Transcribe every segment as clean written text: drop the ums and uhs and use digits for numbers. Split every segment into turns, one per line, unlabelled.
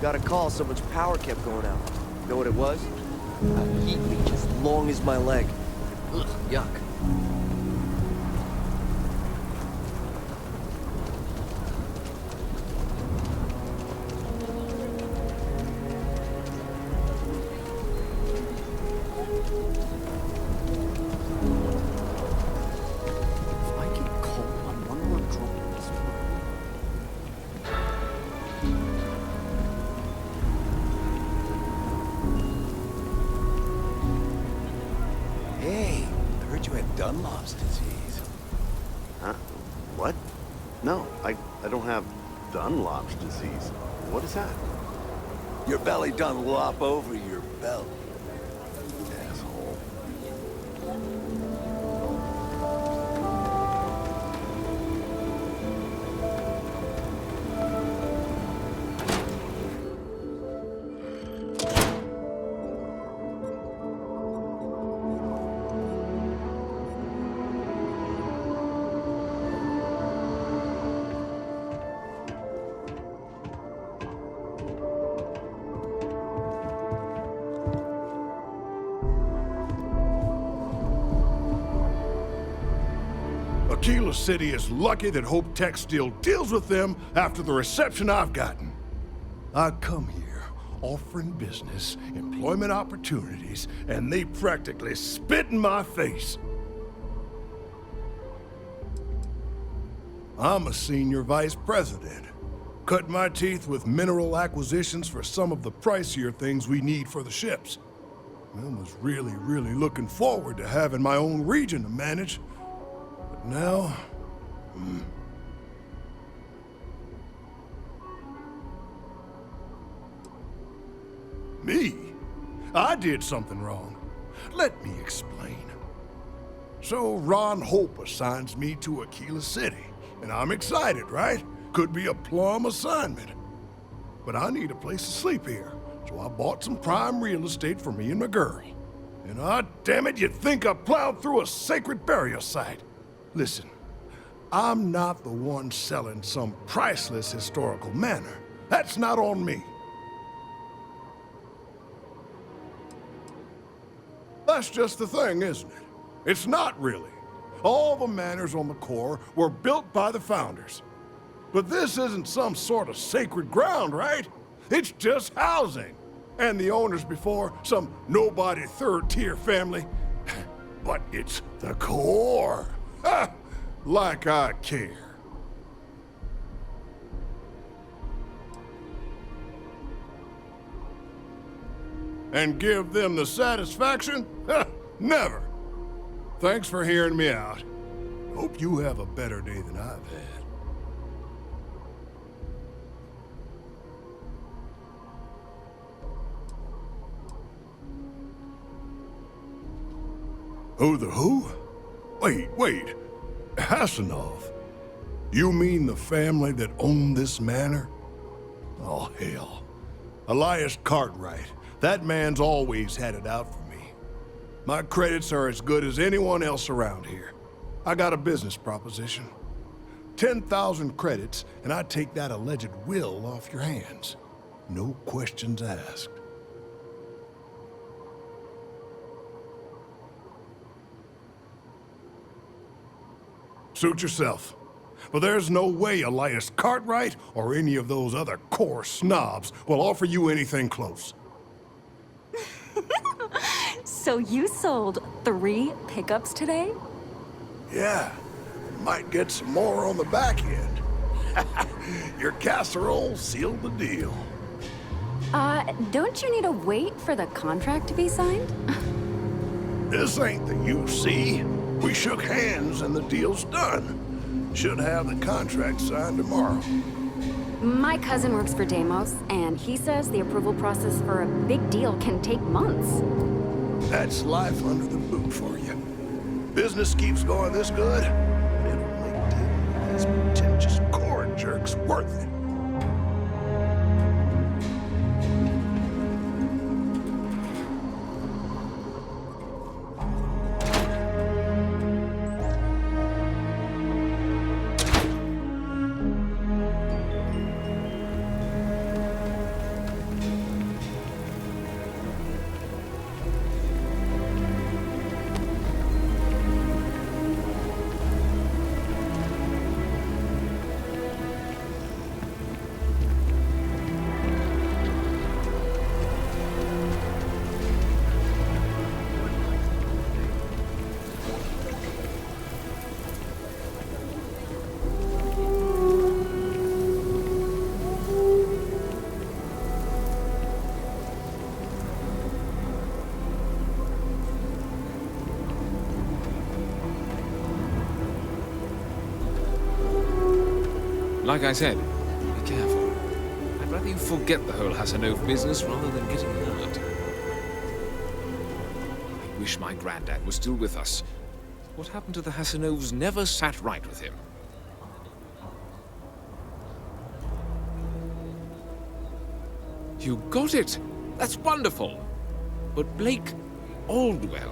Got a call, so much power kept going out. Know what it was? A heat leech as long as my leg. Ugh, yuck. If I get cold on one more drop in this one.
Hey, I heard you had Dunlop's disease.
Huh? What? No, I don't have Dunlop's disease. What is that?
Your belly Dunlop over your belt.
Asshole.
Aquila City is lucky that Hope Tech still deals with them after the reception I've gotten. I come here offering business, employment opportunities, and they practically spit in my face. I'm a senior vice president. Cut my teeth with mineral acquisitions for some of the pricier things we need for the ships. I was really looking forward to having my own region to manage. But now... Me? I did something wrong. Let me explain. So Ron Hope assigns me to Aquila City, and I'm excited, right? Could be a plum assignment. But I need a place to sleep here, so I bought some prime real estate for me and my girl. And damn it, you'd think I plowed through a sacred burial site. Listen, I'm not the one selling some priceless historical manor. That's not on me. That's just the thing, isn't it? It's not really. All the manors on the core were built by the founders. But this isn't some sort of sacred ground, right? It's just housing. And the owners before, some nobody third-tier family. But it's the core. Ha! Like I care. And give them the satisfaction? Ha! Never. Thanks for hearing me out. Hope you have a better day than I've had. Who the who? Wait. Hassanov. You mean the family that owned this manor? Oh, hell. Elias Cartwright. That man's always had it out for me. My credits are as good as anyone else around here. I got a business proposition. 10,000 credits, and I take that alleged will off your hands. No questions asked. Suit yourself. But there's no way Elias Cartwright or any of those other core snobs will offer you anything close.
So you sold 3 pickups today?
Yeah, might get some more on the back end. Your casserole sealed the deal.
Don't you need to wait for the contract to be signed?
This ain't the UC. We shook hands and the deal's done. Should have the contract signed tomorrow.
My cousin works for Deimos, and he says the approval process for a big deal can take months.
That's life under the boot for you. Business keeps going this good, it'll make dealing with these pretentious core jerks worth it.
Like I said, be careful. I'd rather you forget the whole Hasanov business rather than getting hurt. I wish my granddad was still with us. What happened to the Hasanovs never sat right with him. You got it! That's wonderful! But Blake Aldwell...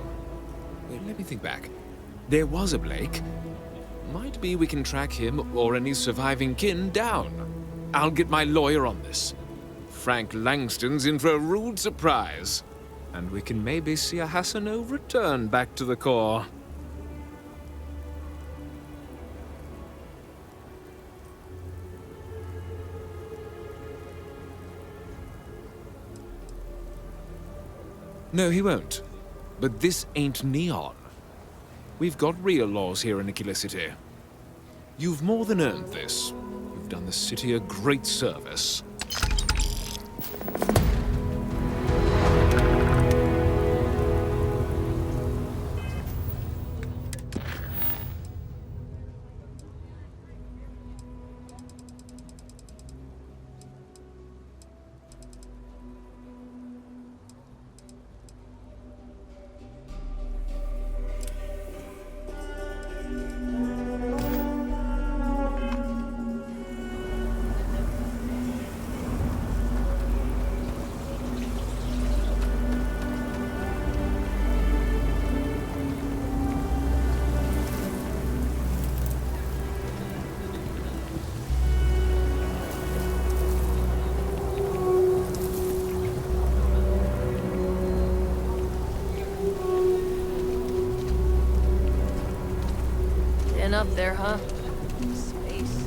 Wait, let me think back. There was a Blake. Might be we can track him or any surviving kin down. I'll get my lawyer on this. Frank Langston's in for a rude surprise. And we can maybe see a Hasanov return back to the core. No, he won't. But this ain't Neon. We've got real laws here in Aquila City. You've more than earned this. You've done the city a great service.
Up there, huh? Space.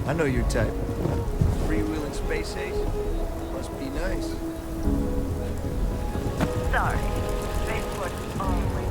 I know your type. Freewheeling space ace? Must be nice.
Sorry. Spaceport only.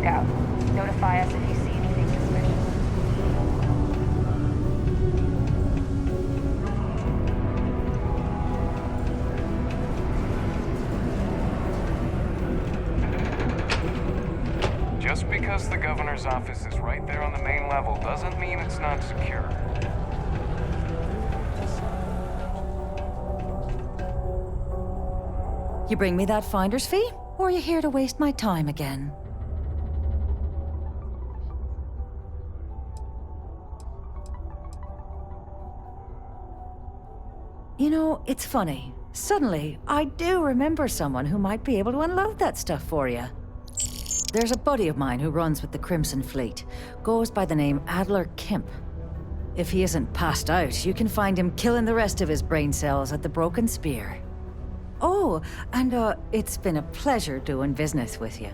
lookout. Notify us if you see anything suspicious.
Just because the governor's office is right there on the main level doesn't mean it's not secure.
You bring me that finder's fee, or are you here to waste my time again? You know, it's funny. Suddenly, I do remember someone who might be able to unload that stuff for you. There's a buddy of mine who runs with the Crimson Fleet. Goes by the name Adler Kemp. If he isn't passed out, you can find him killing the rest of his brain cells at the Broken Spear. Oh, and it's been a pleasure doing business with you.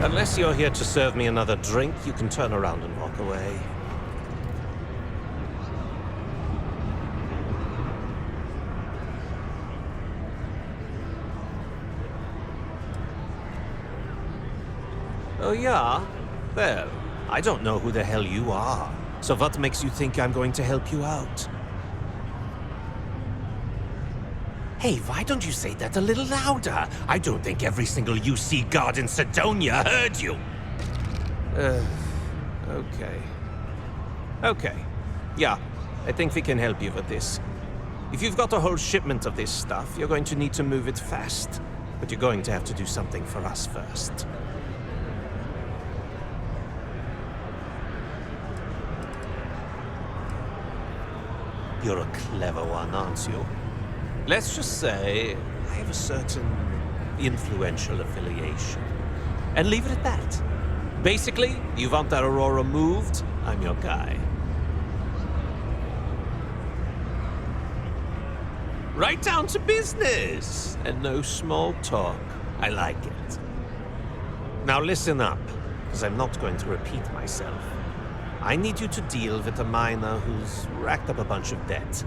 Unless you're here to serve me another drink, you can turn around and walk away. Oh yeah? Well, I don't know who the hell you are. So what makes you think I'm going to help you out? Hey, why don't you say that a little louder? I don't think every single UC guard in Sidonia heard you. Okay. Okay. Yeah, I think we can help you with this. If you've got a whole shipment of this stuff, you're going to need to move it fast. But you're going to have to do something for us first. You're a clever one, aren't you? Let's just say I have a certain influential affiliation. And leave it at that. Basically, you want that Aurora moved, I'm your guy. Right down to business! And no small talk. I like it. Now listen up, because I'm not going to repeat myself. I need you to deal with a miner who's racked up a bunch of debt.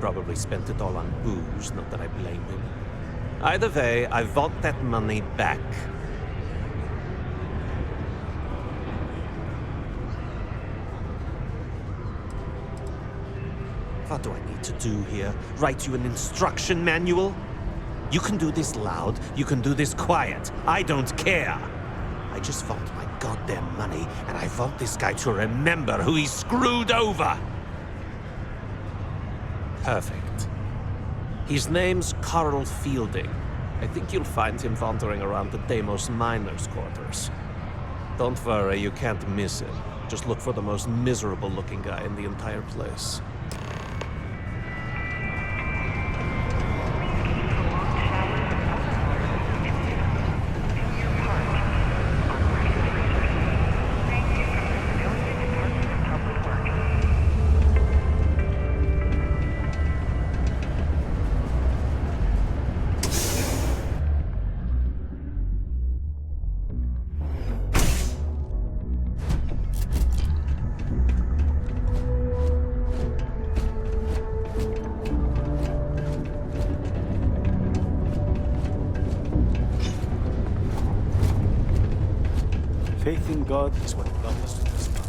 Probably spent it all on booze, not that I blame him. Either way, I want that money back. What do I need to do here? Write you an instruction manual? You can do this loud, you can do this quiet. I don't care. I just want my goddamn money, and I want this guy to remember who he screwed over. Perfect. His name's Carl Fielding. I think you'll find him wandering around the Deimos miners' quarters. Don't worry, you can't miss him. Just look for the most miserable-looking guy in the entire place.
Faith in God is what got us to this spot.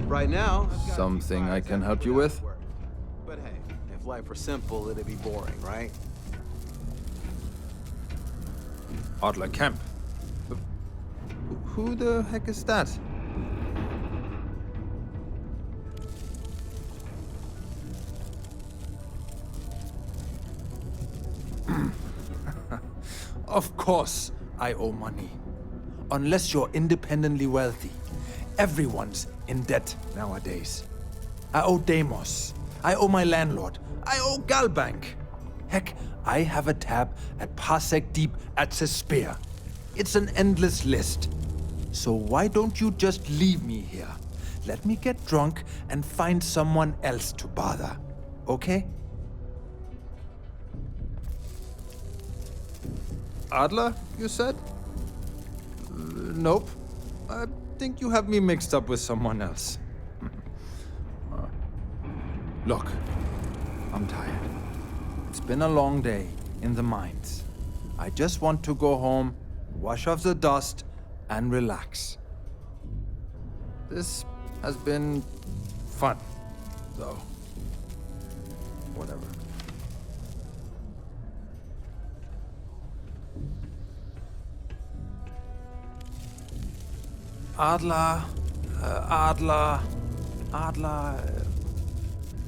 Right now,
Something I can help you with?
But hey, if life were simple, it'd be boring, right?
Adler Kemp. Who the heck is that?
Of course, I owe money. Unless you're independently wealthy. Everyone's in debt nowadays. I owe Deimos. I owe my landlord. I owe Galbank. Heck, I have a tab at Parsec Deep at Spear. It's an endless list. So why don't you just leave me here? let me get drunk and find someone else to bother. Okay?
Adler, you said? Nope. I think you have me mixed up with someone else.
Look, I'm tired. It's been a long day in the mines. I just want to go home, wash off the dust, and relax.
This has been fun, though. Whatever.
Adler.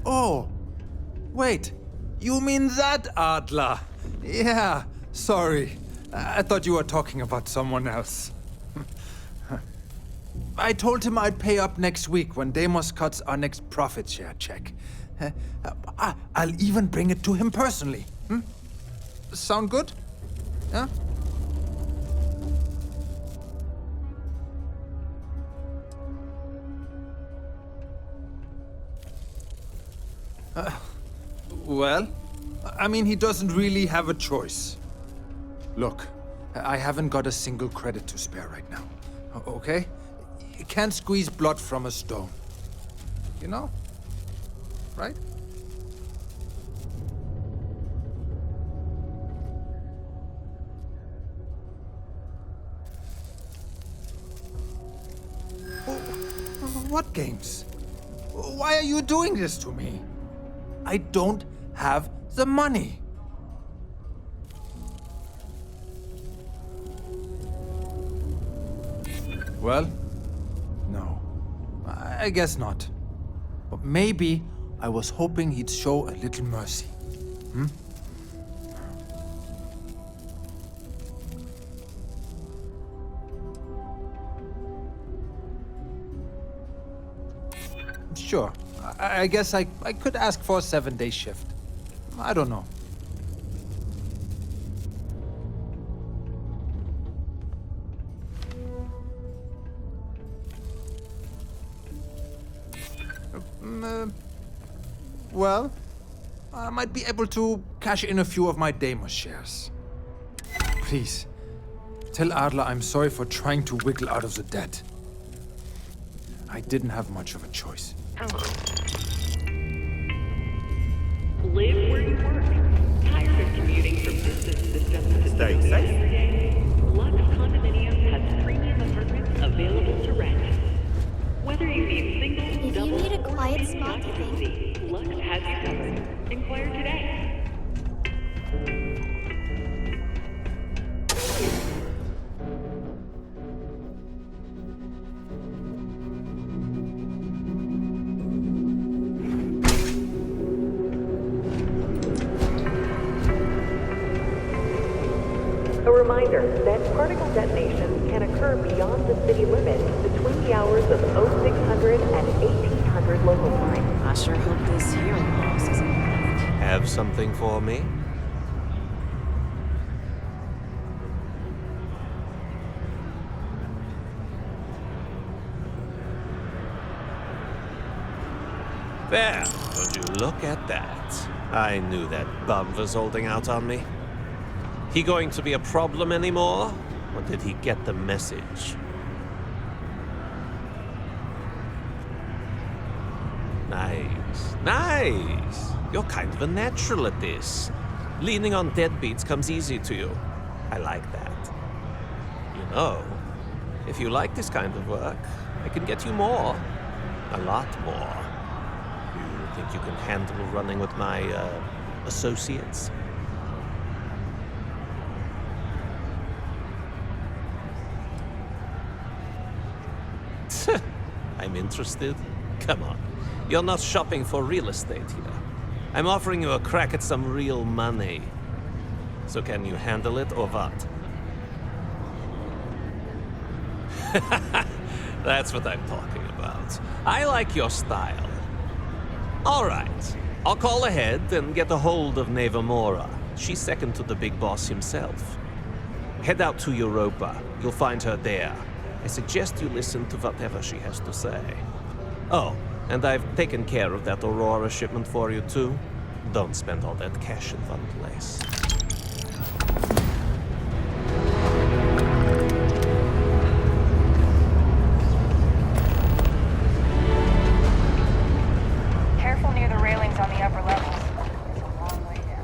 Oh, wait. You mean that Adler? Yeah, sorry. I thought you were talking about someone else. I told him I'd pay up next week when Deimos cuts our next profit share check. I'll even bring it to him personally.
Sound good? Yeah?
Well, I mean, he doesn't really have a choice. Look, I haven't got a single credit to spare right now. Okay? You can't squeeze blood from a stone. You know? Right? What games? Why are you doing this to me? I don't have the money. Well, no. I guess not. But maybe I was hoping he'd show a little mercy. Sure. I guess I could ask for a 7-day shift. I don't know. Well, I might be able to cash in a few of my Deimos shares. Please, tell Adler I'm sorry for trying to wiggle out of the debt. I didn't have much of a choice.
Live where you work. Tired of commuting from distance to distance. Stay safe. Lux Condominium has premium apartments available to rent. Whether you need single, double,
if you need a quiet spot to
think, Lux has you covered. Inquire today. A reminder that particle detonations can occur beyond the city limits between the hours of 0600 and 1800 local time.
I sure hope this hearing loss isn't back.
Have something for me? There, would you look at that? I knew that bum was holding out on me. He going to be a problem anymore? Or did he get the message? Nice. You're kind of a natural at this. Leaning on deadbeats comes easy to you. I like that. You know, if you like this kind of work, I can get you more. A lot more. You think you can handle running with my, associates? I'm interested? Come on. You're not shopping for real estate here. I'm offering you a crack at some real money. So can you handle it or what? That's what I'm talking about. I like your style. All right. I'll call ahead and get a hold of Nevamora. She's second to the big boss himself. Head out to Europa. You'll find her there. I suggest you listen to whatever she has to say. Oh, and I've taken care of that Aurora shipment for you too. Don't spend all that cash in one place.
Careful near the railings on the upper levels. It's a long way down.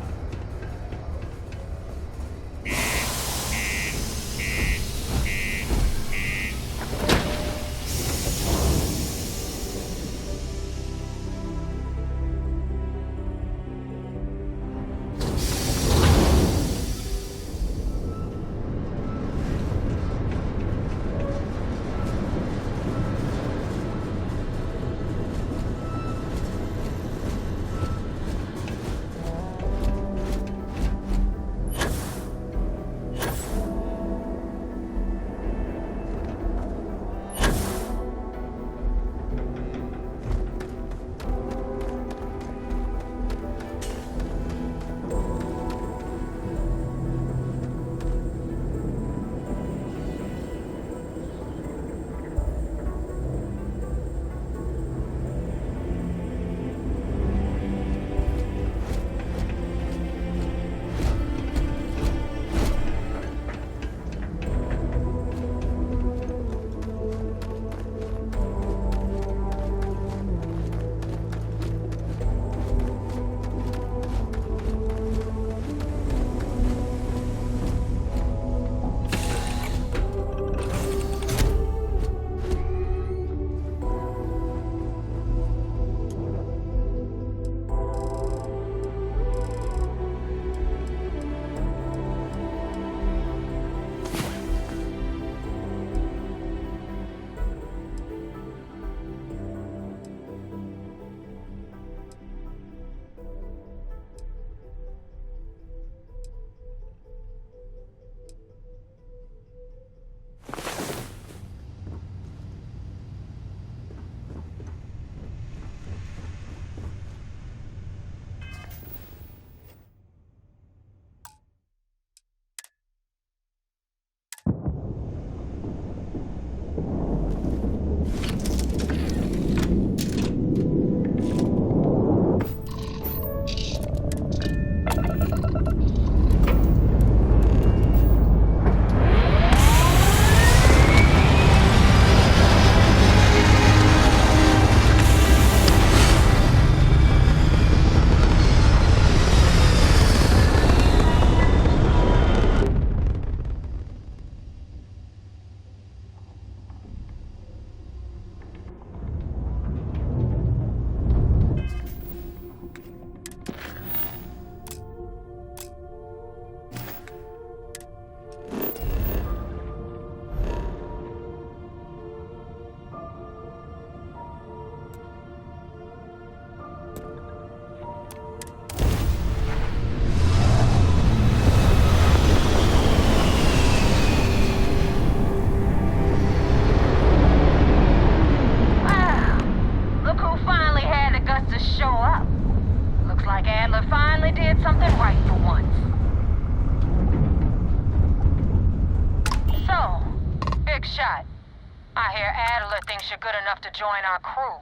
I hear Adler thinks you're good enough to join our crew.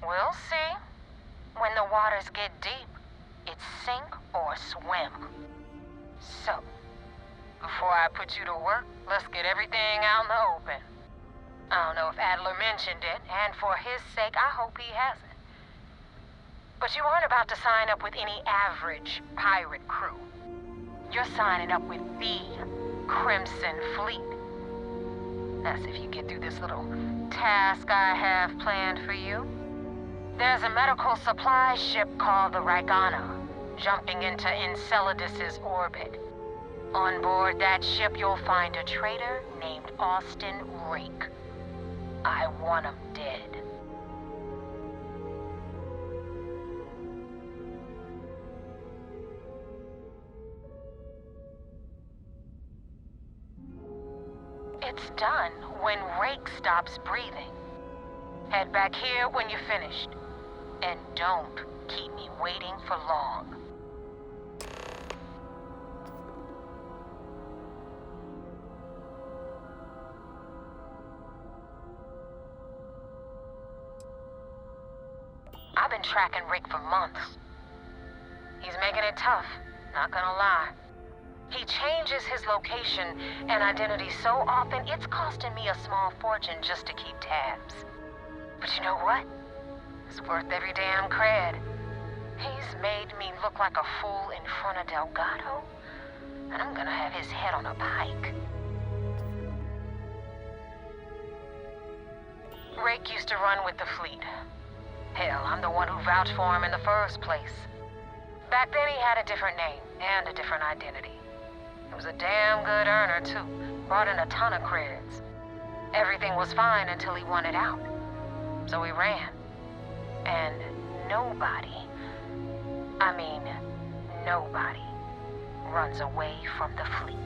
We'll see. When the waters get deep, it's sink or swim. So, before I put you to work, let's get everything out in the open. I don't know if Adler mentioned it, and for his sake, I hope he hasn't. But you aren't about to sign up with any average pirate crew. You're signing up with the Crimson Fleet. That's if you get through this little task I have planned for you. There's a medical supply ship called the Ragana, jumping into Enceladus's orbit. On board that ship, you'll find a traitor named Austin Rake. I want him dead. It's done when Rake stops breathing. Head back here when you're finished. And don't keep me waiting for long. been tracking Rick for months. He's making it tough, not gonna lie. He changes his location and identity so often, it's costing me a small fortune just to keep tabs. But you know what? It's worth every damn cred. He's made me look like a fool in front of Delgado, and I'm gonna have his head on a pike. Rake used to run with the fleet. Hell, I'm the one who vouched for him in the first place. Back then he had a different name and a different identity. He was a damn good earner, too. Brought in a ton of creds. Everything was fine until he wanted out. So he ran. And nobody, I mean, nobody, runs away from the fleet.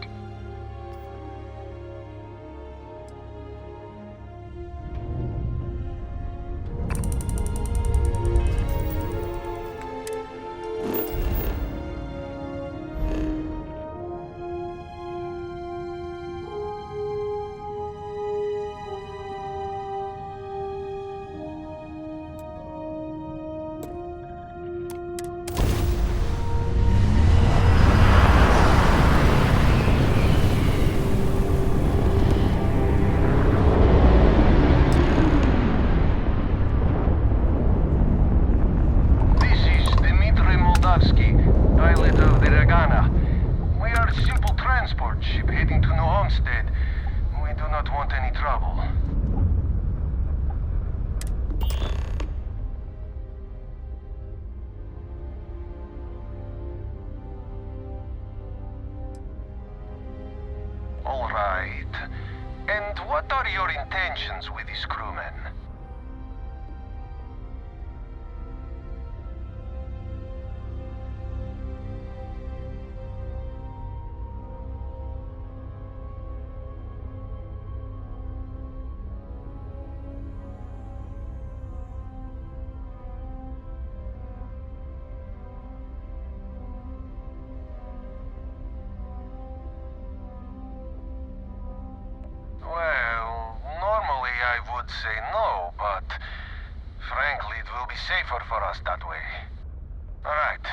Pilot of the Regana. We are a simple transport ship heading to New Homestead. We do not want any trouble. All right. And what are your intentions with these crewmen? Well, normally I would say no, but frankly it will be safer for us that way. Alright,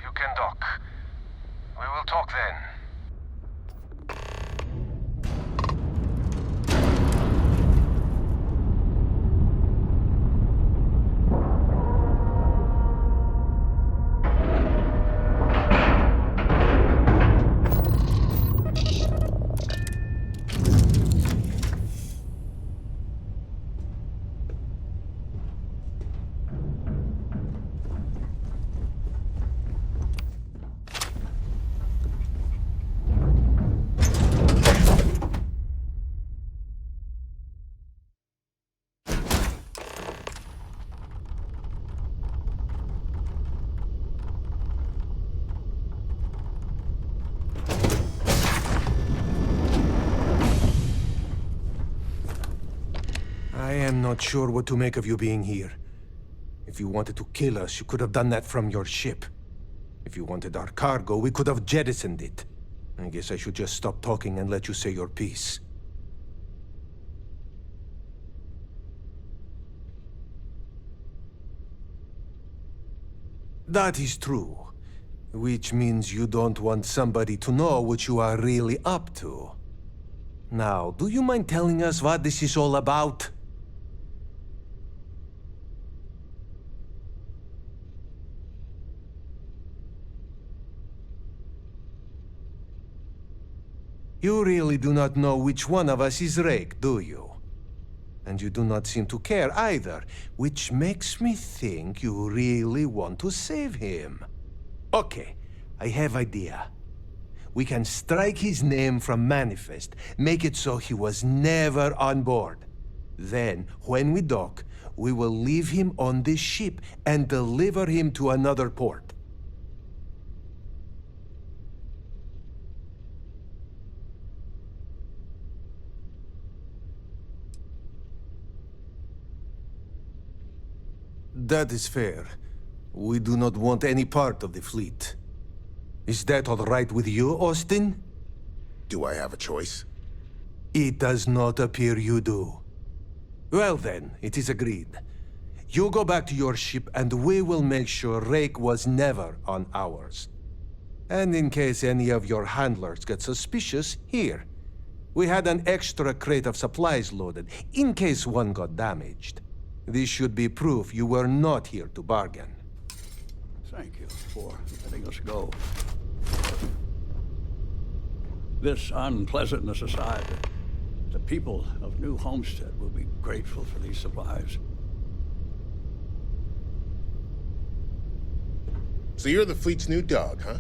you can dock. We will talk then.
I am not sure what to make of you being here. If you wanted to kill us, you could have done that from your ship. If you wanted our cargo, we could have jettisoned it. I guess I should just stop talking and let you say your piece. That is true. Which means you don't want somebody to know what you are really up to. Now, do you mind telling us what this is all about? You really do not know which one of us is Rake, do you? And you do not seem to care either, which makes me think you really want to save him. Okay, I have idea. We can strike his name from Manifest, make it so he was never on board. Then, when we dock, we will leave him on this ship and deliver him to another port. That is fair. We do not want any part of the fleet. Is that all right with you, Austin?
Do I have a choice?
It does not appear you do. Well then, it is agreed. You go back to your ship and we will make sure Rake was never on ours. And in case any of your handlers get suspicious, here. We had an extra crate of supplies loaded, in case one got damaged. This should be proof you were not here to bargain.
Thank you for letting us go. This unpleasantness aside, the people of New Homestead will be grateful for these supplies.
So you're the fleet's new dog, huh?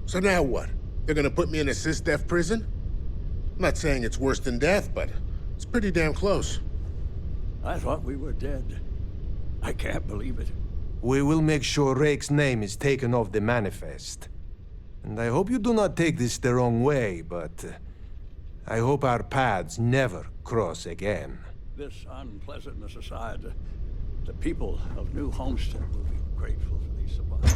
So now what? They're gonna put me in a sys-def prison? I'm not saying it's worse than death, but it's pretty damn close.
I thought we were dead. I can't believe it.
We will make sure Rake's name is taken off the manifest. And I hope you do not take this the wrong way, but I hope our paths never cross again.
This unpleasantness aside, the people of New Homestead will be grateful for these supplies.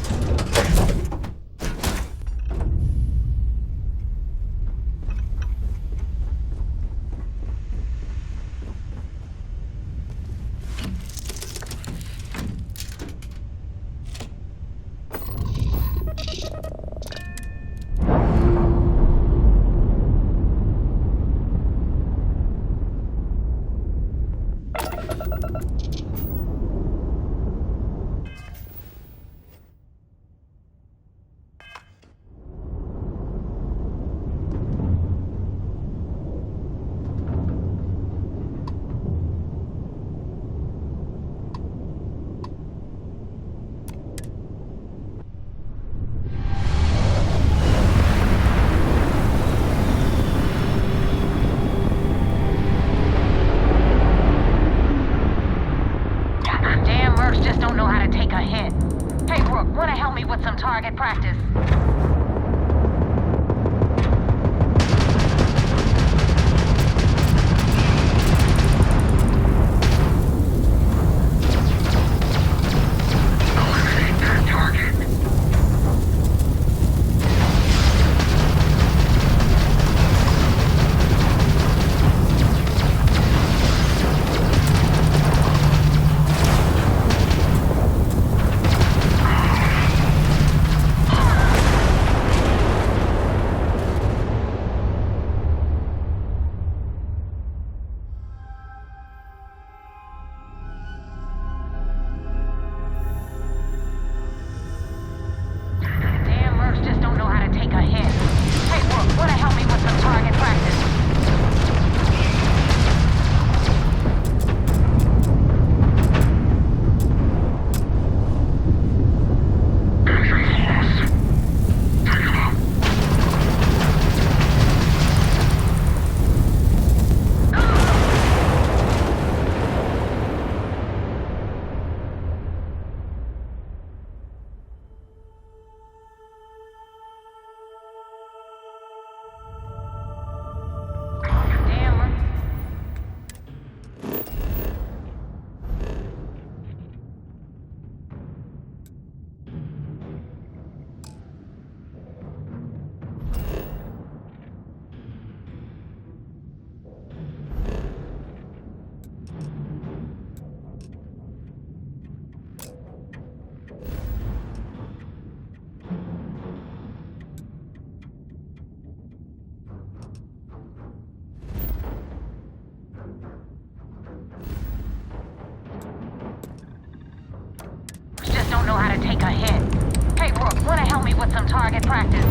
Target practice. Don't know how to take a hit. Hey, Rook, wanna help me with some target practice?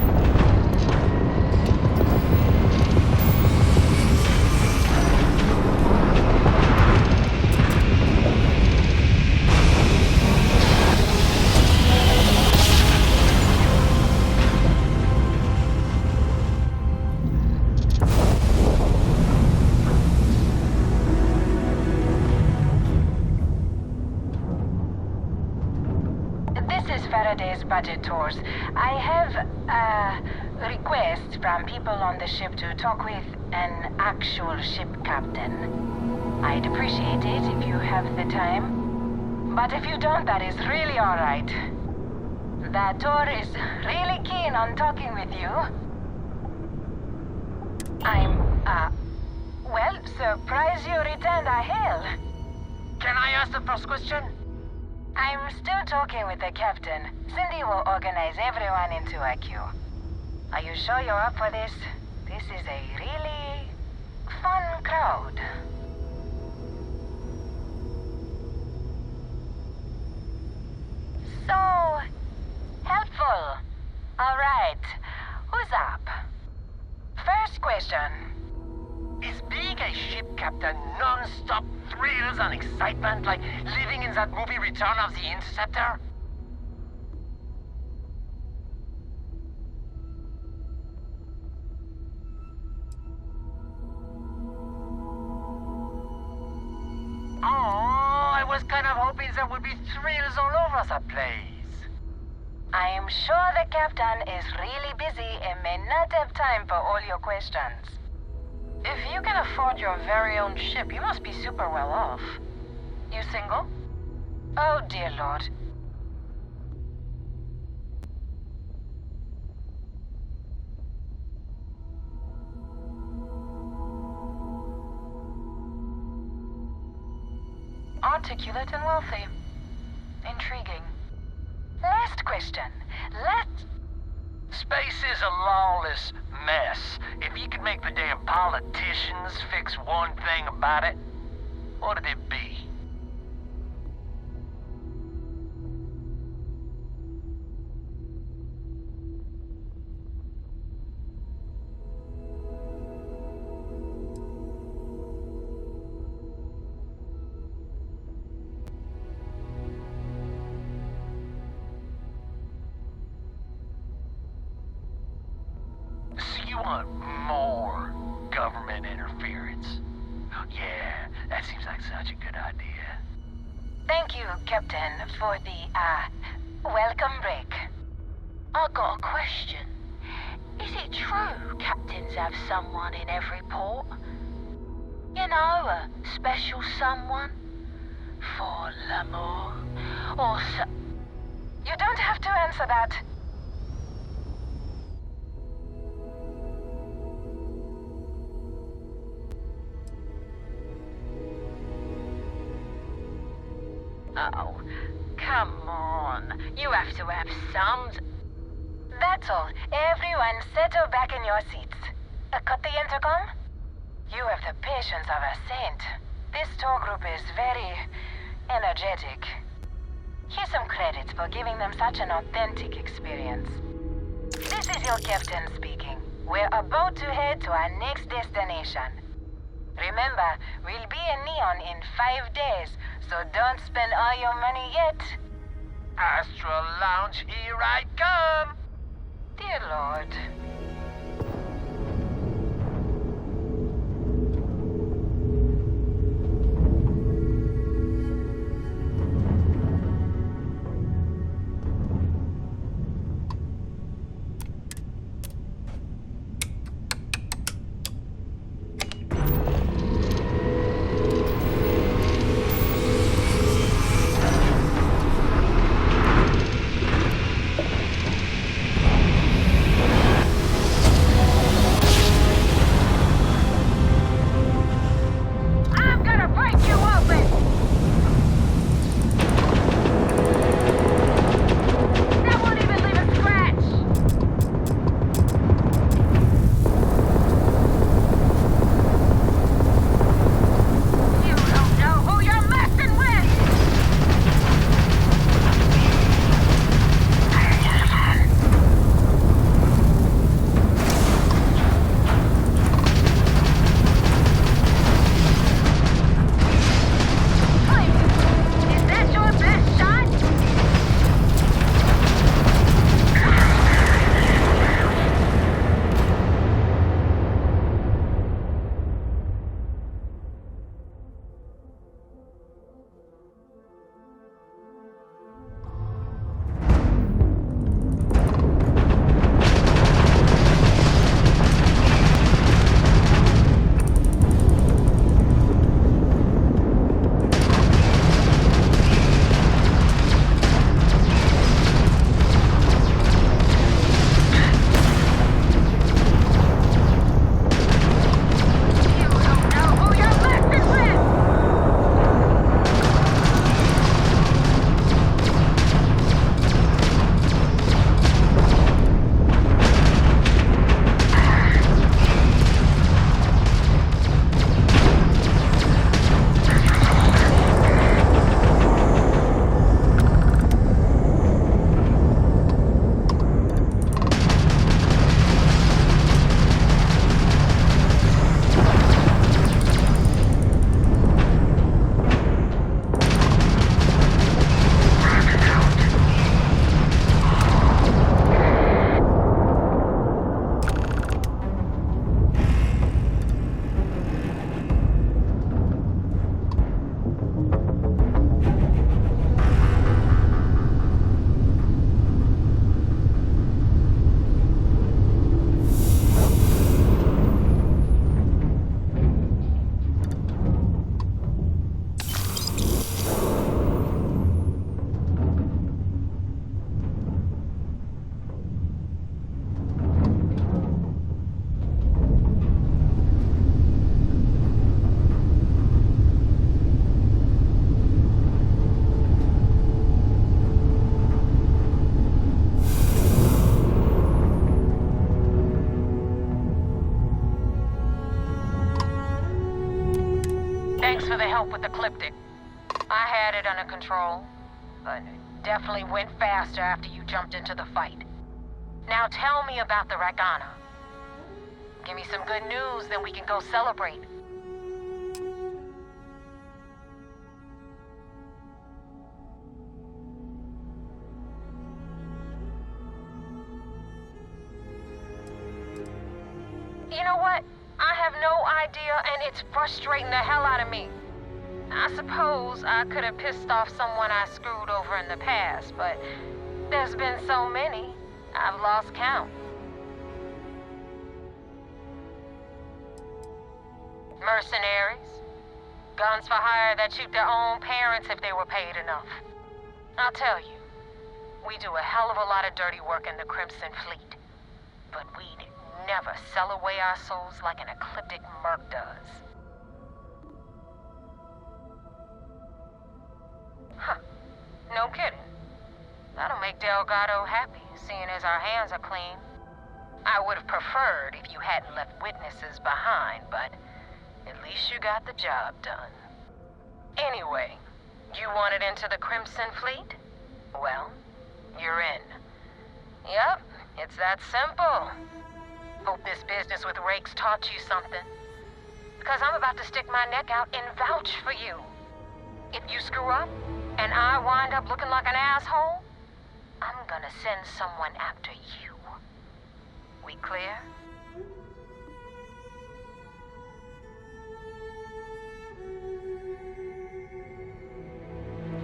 Budget tours. I have a request from people on the ship to talk with an actual ship captain. I'd appreciate it if you have the time. But if you don't, that is really alright. The tour is really keen on talking with you. I'm, well, surprised you returned a hail. Can I ask the first question? I'm still talking with the captain. Cindy will organize everyone into a queue. Are you sure you're up for this? This is a really fun crowd. So helpful. All right. Who's up? First question. Is being a ship captain non-stop thrills and excitement like living in that movie Return of the Interceptor? Oh, I was kind of hoping there would be thrills all over the place. I am sure the captain is really busy and may not have time for all your questions. If you can afford your very own ship, you must be super well off. You single? Oh, dear Lord. Articulate and wealthy. Intriguing. Last question. Space is a lawless mess. If you could make the damn politicians fix one thing about it, what'd it be? So you want more government interference? Yeah, that seems like such a good idea. Thank you, Captain, for the, welcome break.
I got a question. Is it true captains have someone in every port? You know, a special someone? For l'amour? Or so...
You don't have to answer that.
Oh, come on. You have to have some...
That's all. Everyone settle back in your seats. Cut the intercom? You have the patience of a saint. This tour group is very energetic. Here's some credits for giving them such an authentic experience. This is your captain speaking. We're about to head to our next destination. Remember, we'll be in Neon in 5 days, so don't spend all your money yet.
Astral Lounge, here I come!
Dear Lord. help with the Ecliptic. I had it under control, but it definitely went faster after you jumped into the fight. Now tell me about the Ragana. Give me some good news, then we can go celebrate. You know what? I have no idea, and it's frustrating the hell out of me. I suppose I could have pissed off someone I screwed over in the past, but there's been so many, I've lost count. Mercenaries. Guns for hire that shoot their own parents if they were paid enough. I'll tell you, we do a hell of a lot of dirty work in the Crimson Fleet, but we'd never sell away our souls like an ecliptic merc does. Huh. No kidding. That'll make Delgado happy, seeing as our hands are clean. I would have preferred if you hadn't left witnesses behind, but at least you got the job done. Anyway, you wanted into the Crimson Fleet? Well, you're in. Yep, it's that simple. Hope this business with Rakes taught you something. Because I'm about to stick my neck out and vouch for you. If you screw up, and I wind up looking like an asshole, I'm gonna send someone after you. We clear?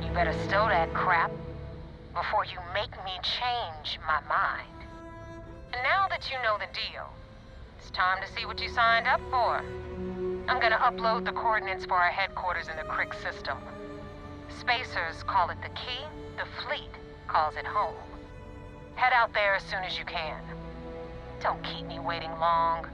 You better stow that crap before you make me change my mind. And now that you know the deal, it's time to see what you signed up for. I'm gonna upload the coordinates for our headquarters in the Crick system. Spacers call it the key, the fleet calls it home. Head out there as soon as you can. Don't keep me waiting long.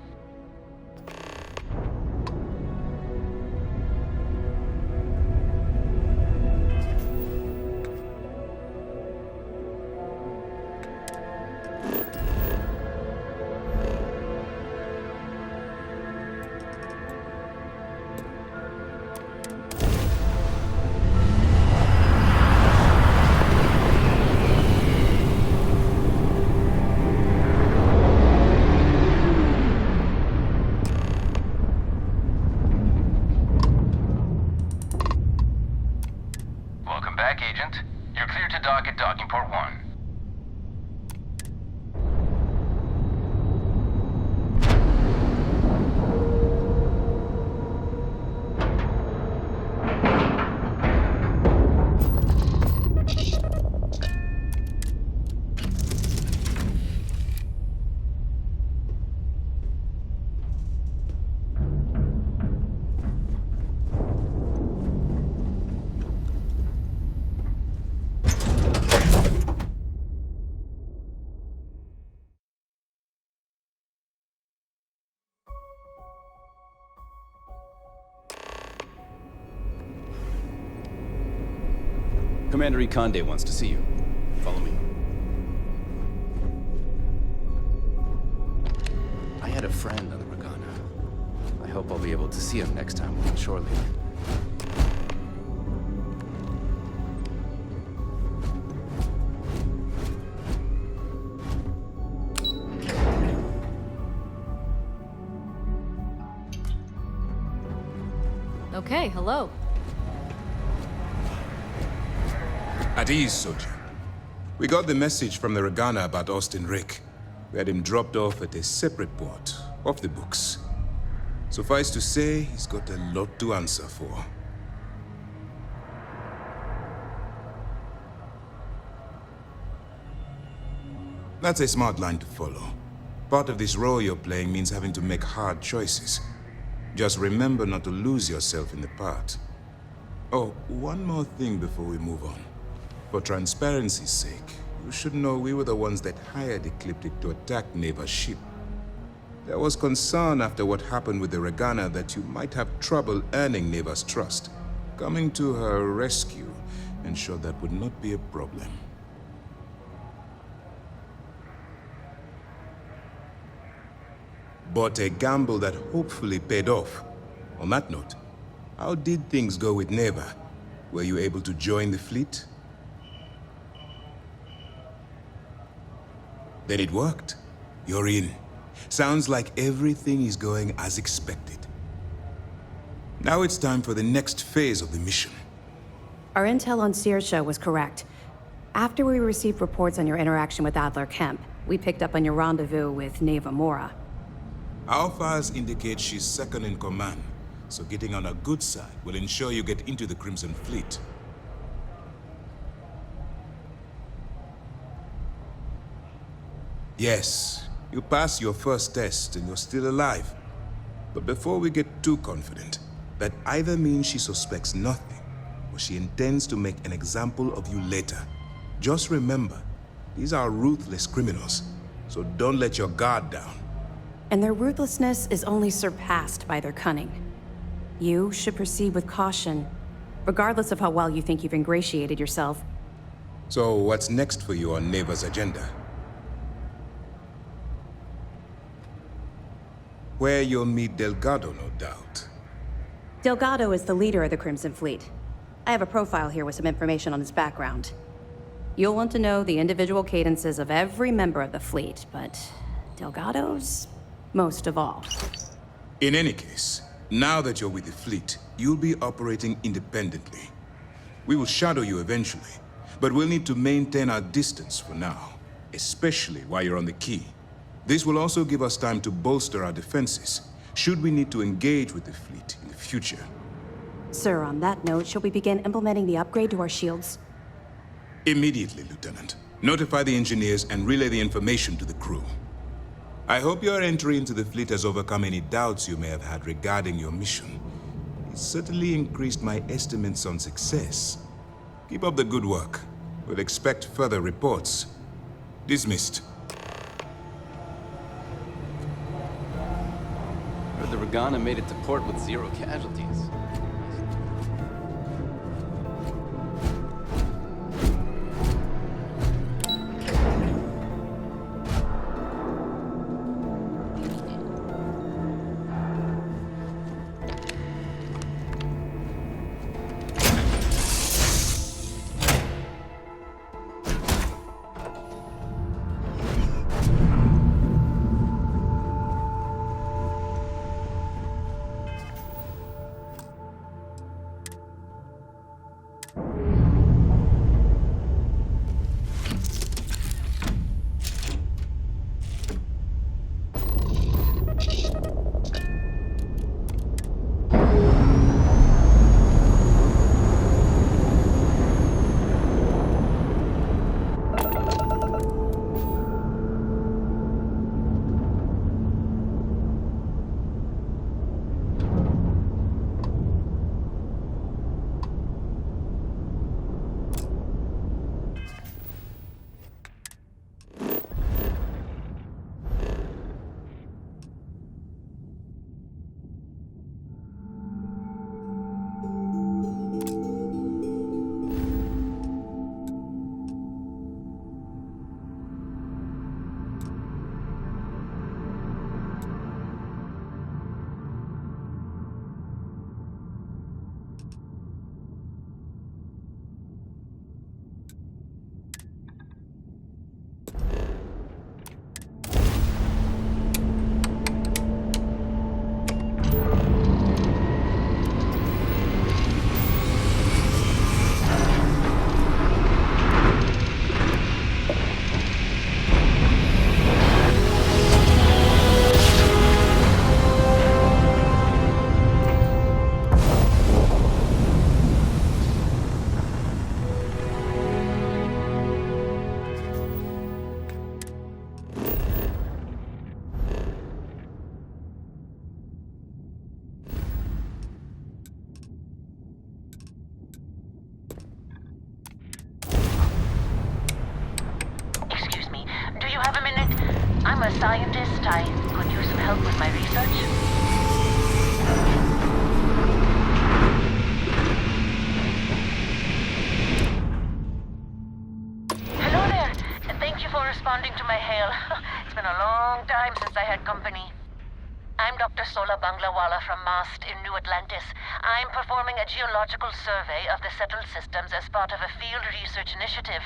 Commander Ikande wants to see you. Follow me. I had a friend on the Ragana. I hope I'll be able to see him next time we're on shore leave.
Okay, hello.
At ease, soldier. We got the message from the Ragana about Austin Rick. We had him dropped off at a separate port, off the books. Suffice to say, he's got a lot to answer for. That's a smart line to follow. Part of this role you're playing means having to make hard choices. Just remember not to lose yourself in the part. Oh, one more thing before we move on. For transparency's sake, you should know we were the ones that hired Ecliptic to attack Neva's ship. There was concern after what happened with the Ragana that you might have trouble earning Neva's trust. Coming to her rescue ensured that would not be a problem. But a gamble that hopefully paid off. On that note, How did things go with Neva? Were you able to join the fleet? Then it worked. You're in. Sounds like everything is going as expected. Now it's time for the next phase of the mission.
Our intel on Saoirse was correct. After we received reports on your interaction with Adler Kemp, we picked up on your rendezvous with Neva Mora.
Our files indicate she's second in command, so getting on her good side will ensure you get into the Crimson Fleet. Yes, you passed your first test and you're still alive. But before we get too confident, that either means she suspects nothing, or she intends to make an example of you later. Just remember, these are ruthless criminals, so don't let your guard down.
And their ruthlessness is only surpassed by their cunning. You should proceed with caution, regardless of how well you think you've ingratiated yourself.
So what's next for you on Neva's agenda? Where you'll meet Delgado, no doubt.
Delgado is the leader of the Crimson Fleet. I have a profile here with some information on his background. You'll want to know the individual cadences of every member of the fleet, but Delgado's most of all.
In any case, now that you're with the fleet, you'll be operating independently. We will shadow you eventually, but we'll need to maintain our distance for now, especially while you're on the key. This will also give us time to bolster our defenses, should we need to engage with the fleet in the future.
Sir, on that note, shall we begin implementing the upgrade to our shields?
Immediately, Lieutenant. Notify the engineers and relay the information to the crew. I hope your entry into the fleet has overcome any doubts you may have had regarding your mission. It certainly increased my estimates on success. Keep up the good work. We'll expect further reports. Dismissed.
Heard the Regana made it to port with 0 casualties.
I'm a scientist. I could use some help with my research. Hello there, and thank you for responding to my hail. It's been a long time since I had company. I'm
Dr. Sola Banglawala from MAST in New Atlantis. I'm performing a geological survey of the settled systems as part of a field research initiative.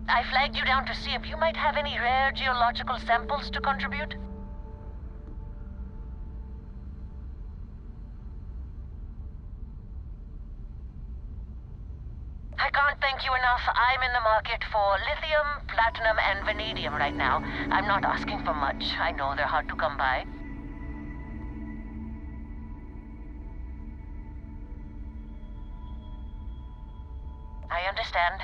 I flagged you down to see if you might have any rare geological samples to contribute. I can't thank you enough. I'm in the market for lithium, platinum, and vanadium right now. I'm not asking for much. I know they're hard to come by. I understand.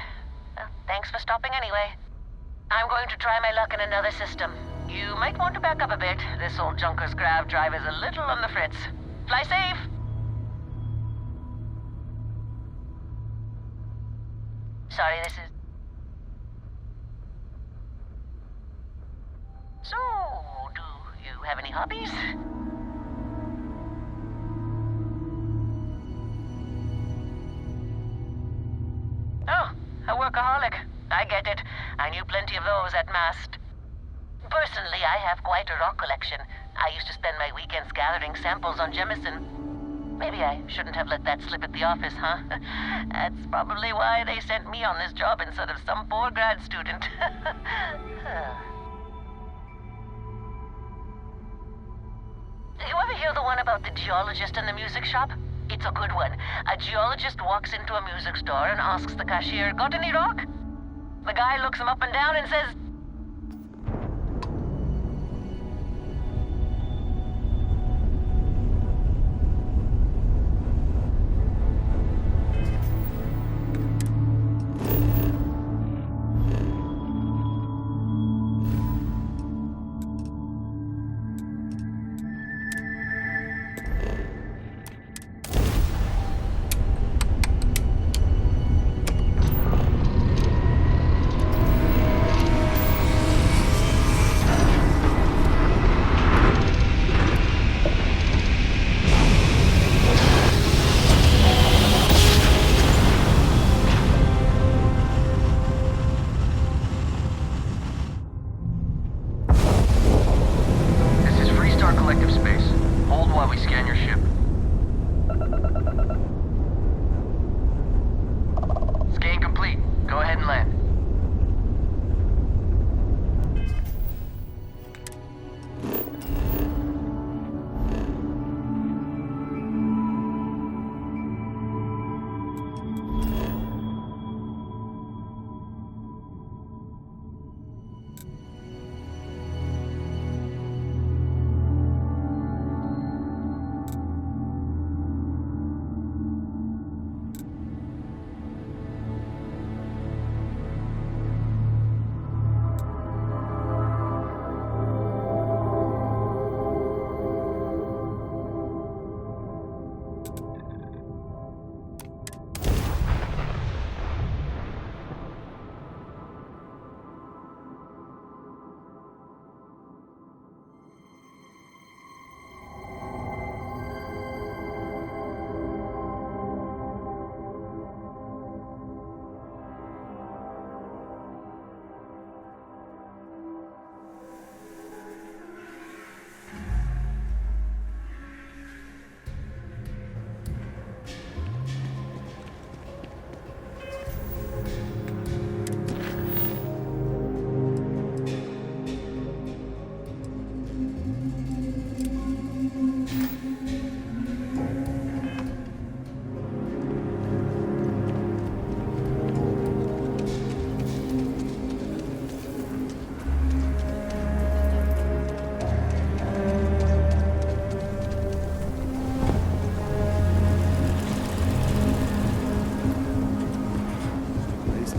Thanks for stopping anyway. I'm going to try my luck in another system. You might want to back up a bit. This old junker's grav drive is a little on the fritz. Fly safe! Sorry, this is... So, do you have any hobbies? Oh, a workaholic. I get it. I knew plenty of those at MAST. Personally, I have quite a rock collection. I used to spend my weekends gathering samples on Jemison. Maybe I shouldn't have let that slip at the office, huh? That's probably why they sent me on this job instead of some poor grad student. You ever hear the one about the geologist in the music shop? It's a good one. A geologist walks into a music store and asks the cashier, "Got any rock?" The guy looks him up and down and says,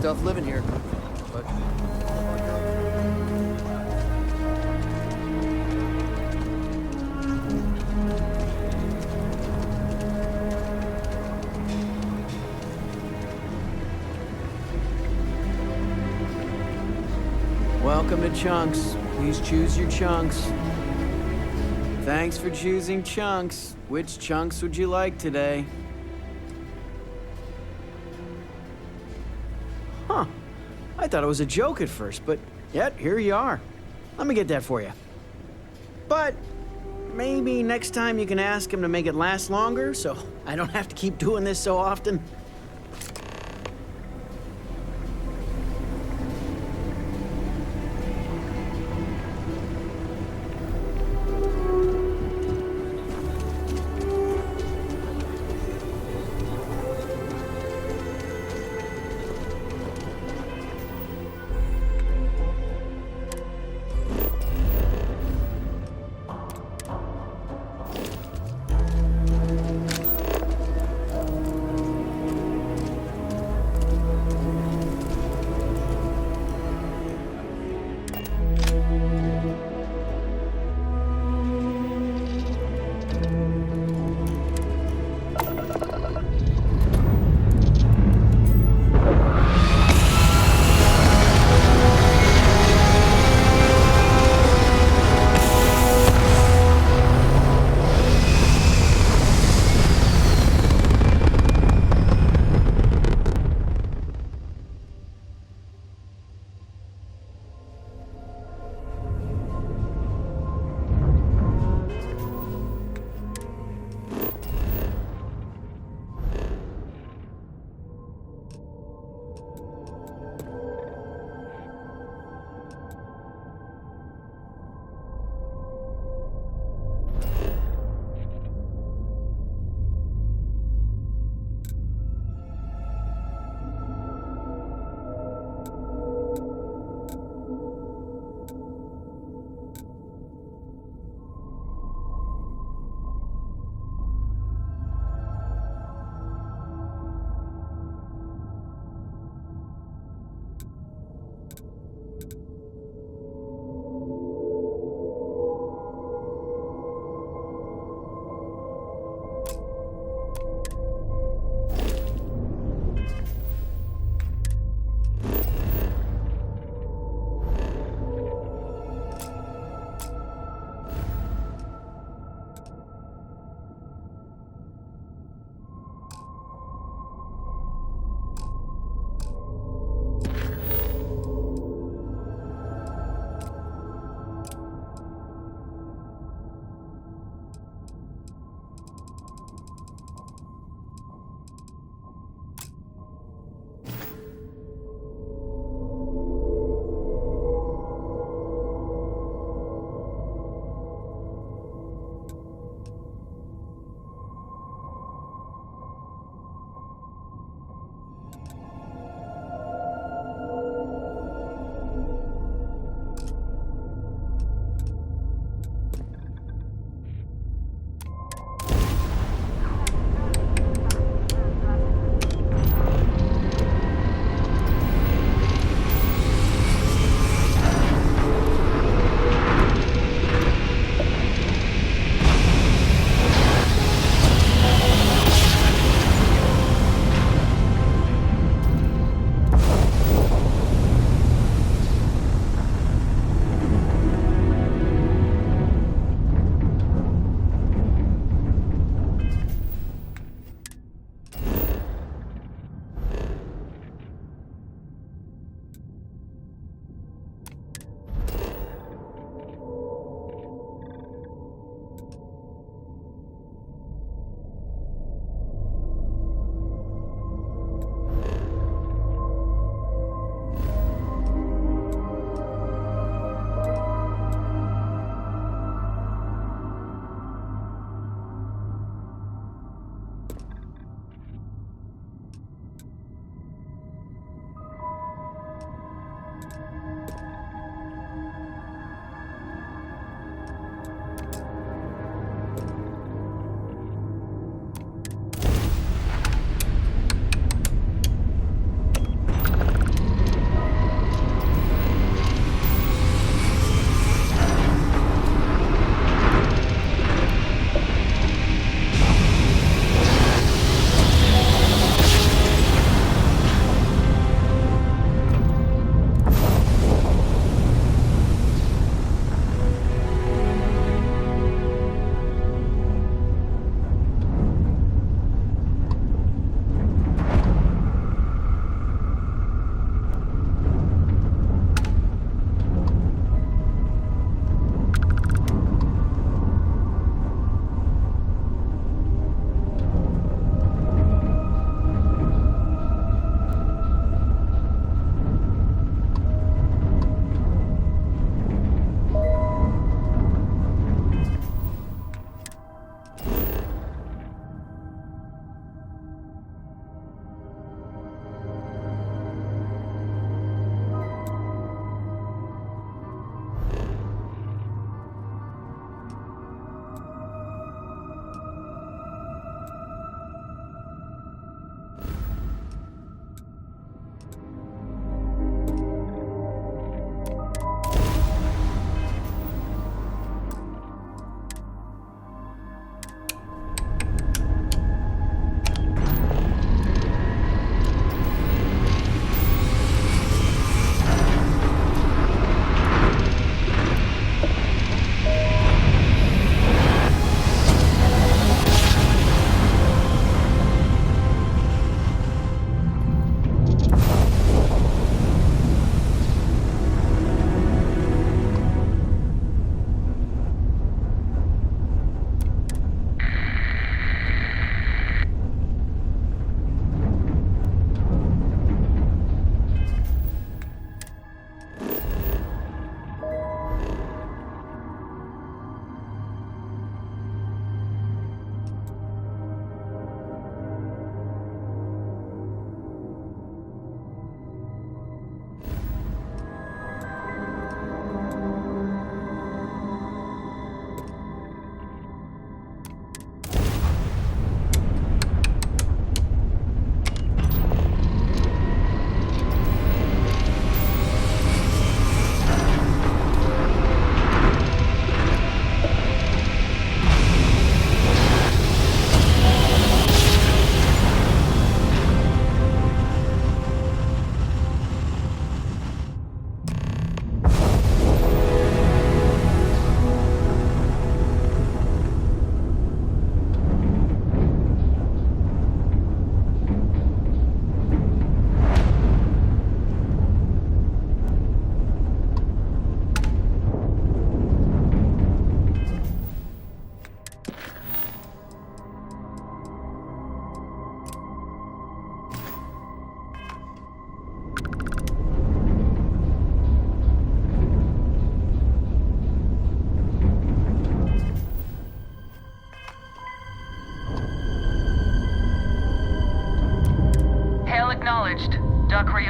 Tough living here, but...
Welcome to Chunks. Please choose your chunks. Thanks for choosing Chunks. Which chunks would you like today? Huh. I thought it was a joke at first, but yet, here you are. Let me get that for you. But maybe next time you can ask him to make it last longer, so I don't have to keep doing this so often.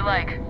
like?